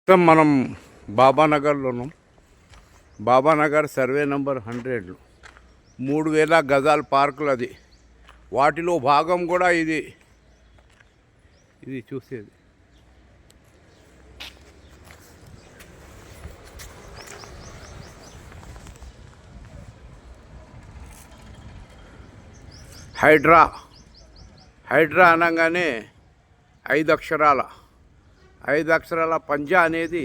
మనం బాబానగర్లో ఉన్నాం. Babanagar survey number 100 3000 గజాల పార్కులు. అది వాటిలో భాగం కూడా ఇది చూసేది. హైడ్రా అనగానే 5 అక్షరాల పంజా అనేది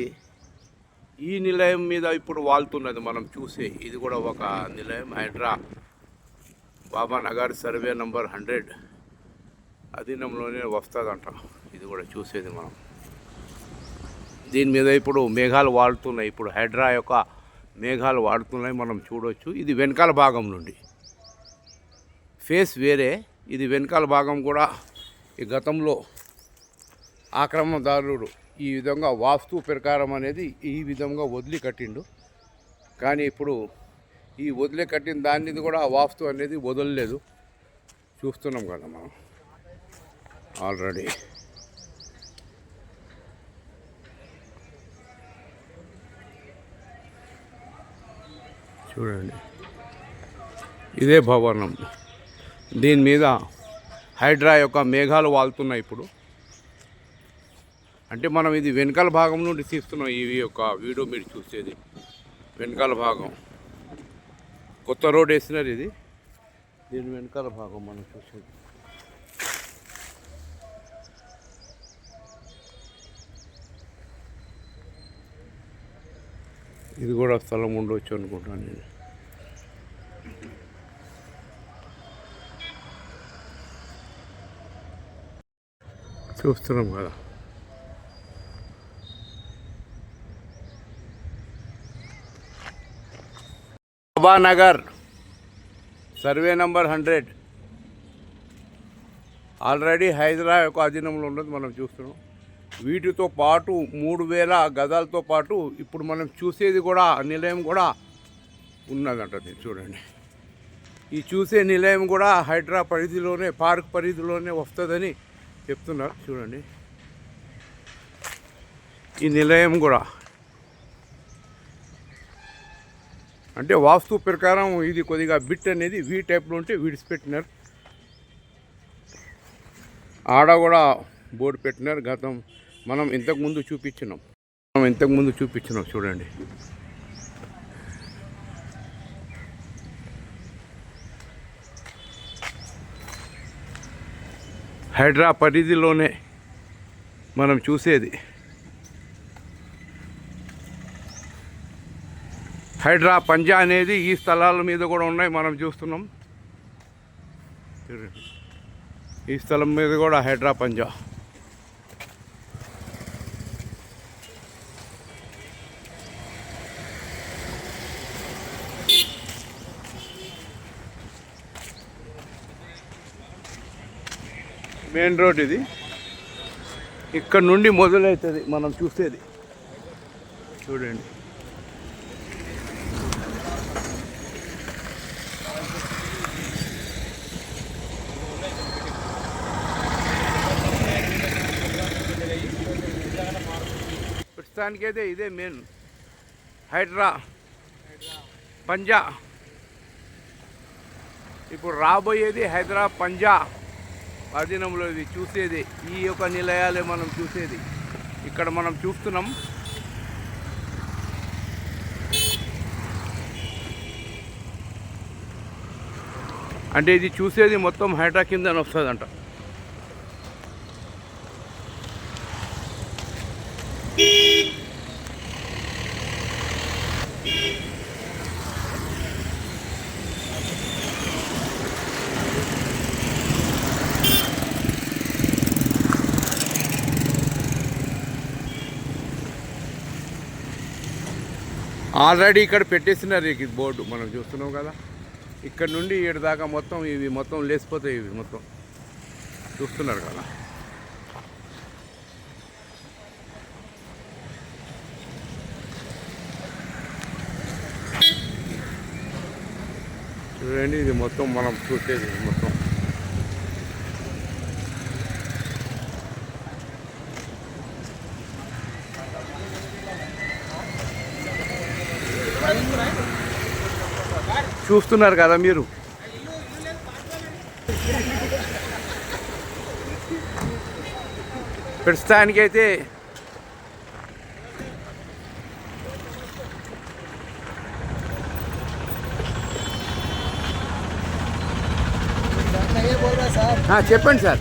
ఈ నిలయం మీద ఇప్పుడు వాళ్తున్నది. మనం చూసే ఇది కూడా ఒక నిలయం. హైడ్రా బాబానగర్ సర్వే నంబర్ 100 అధీనంలోనే వస్తుందంట. ఇది కూడా చూసేది మనం. దీని మీద ఇప్పుడు మేఘాలు వాడుతున్నాయి. ఇప్పుడు హైడ్రా యొక్క మేఘాలు వాడుతున్నాయి, మనం చూడవచ్చు. ఇది వెనకాల భాగం నుండి ఫేస్ వేరే. ఇది వెనకాల భాగం కూడా ఈ గతంలో ఆక్రమణదారుడు ఈ విధంగా వాస్తు ప్రకారం అనేది ఈ విధంగా వదిలి కట్టిండు. కానీ ఇప్పుడు ఈ వదిలి కట్టిన దాన్ని కూడా వాస్తు అనేది వదలలేదు. చూస్తున్నాం కదా మనం ఆల్రెడీ. చూడండి, ఇదే భవనం. దీని మీద హైడ్రా యొక్క మేఘాలు వాళ్తున్నాయి ఇప్పుడు. అంటే మనం ఇది వెనకాల భాగం నుండి తీస్తున్నాం. ఈ యొక్క వీడియో మీరు చూసేది వెనకాల భాగం. కొత్త రోడ్ వేసినారు ఇది. దీని వెనకాల భాగం మనం చూసేది. ఇది కూడా స్థలం ఉండవచ్చు అనుకుంటాను నేను. చూస్తున్నాం కదా. బాబానగర్ సర్వే నంబర్ 100 ఆల్రెడీ హైదరా యొక్క అధీనంలో ఉన్నది మనం చూస్తున్నాం. వీటితో పాటు 3000 గజాలతో పాటు ఇప్పుడు మనం చూసేది కూడా నిలయం కూడా ఉన్నదంట. చూడండి, ఈ చూసే నిలయం కూడా హైడ్రా పరిధిలోనే, పార్క్ పరిధిలోనే వస్తుందని చెప్తున్నారు. చూడండి, ఈ నిలయం కూడా అంటే వాస్తు ప్రకారం ఇది కొద్దిగా బిట్ అనేది వీ టైప్లో ఉంటే విడిచిపెట్టినారు. ఆడ కూడా బోర్డు పెట్టినారు. గతం మనం ఇంతకుముందు చూపించినాం. చూడండి, హైడ్రా పరిధిలోనే మనం చూసేది. హైడ్రా పంజా అనేది ఈ స్థలాల మీద కూడా ఉన్నాయి, మనం చూస్తున్నాం. ఈ స్థలం మీద కూడా హైడ్రా పంజా. మెయిన్ రోడ్ ఇది. ఇక్కడ నుండి మొదలవుతుంది మనం చూసేది. చూడండి, ప్రస్తుతానికైతే ఇదే మెయిన్ హైడ్రా పంజా. ఇప్పుడు రాబోయేది హైడ్రా పంజా అధీనంలో ఇది చూసేది. ఈ యొక్క నిలయాలే మనం చూసేది. ఇక్కడ మనం చూస్తున్నాం. అంటే ఇది చూసేది మొత్తం హైడ్రా కింద వస్తుందంట. ఆల్రెడీ ఇక్కడ పెట్టేసినారు ఈ బోర్డు మనం చూస్తున్నాం కదా. ఇక్కడ నుండి ఇక్కడ దాకా మొత్తం ఇవి మొత్తం లేసిపోతాయి. ఇవి మొత్తం చూస్తున్నారు కదా. చూడండి, ఇది మొత్తం మనం చూసేది మొత్తం. చూస్తున్నారు కదా మీరు. ప్రస్తుతానికైతే చెప్పండి సార్,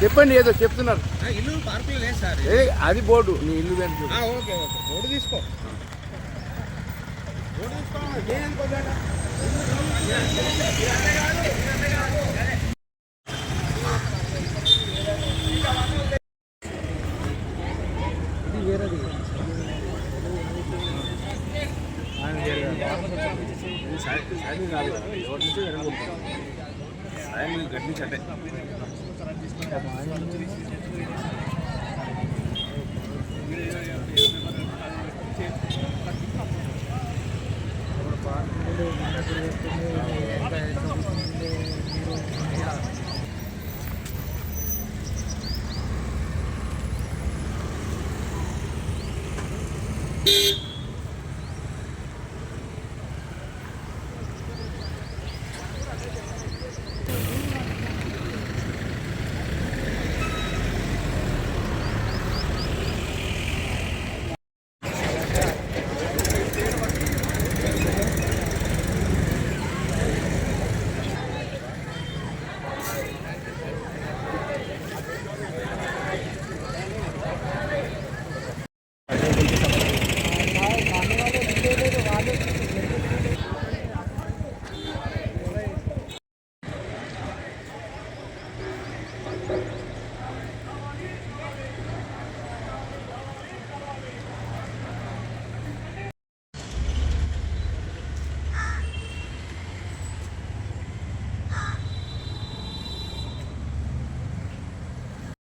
చెప్పండి, ఏదో చెప్తున్నారు. ఇల్లు పార్కులు లేదు సార్. అది బోర్డు, నీ ఇల్లు వెనుక. ఓకే ఓకే, బోర్డు తీసుకో. గడ్డి చట్టే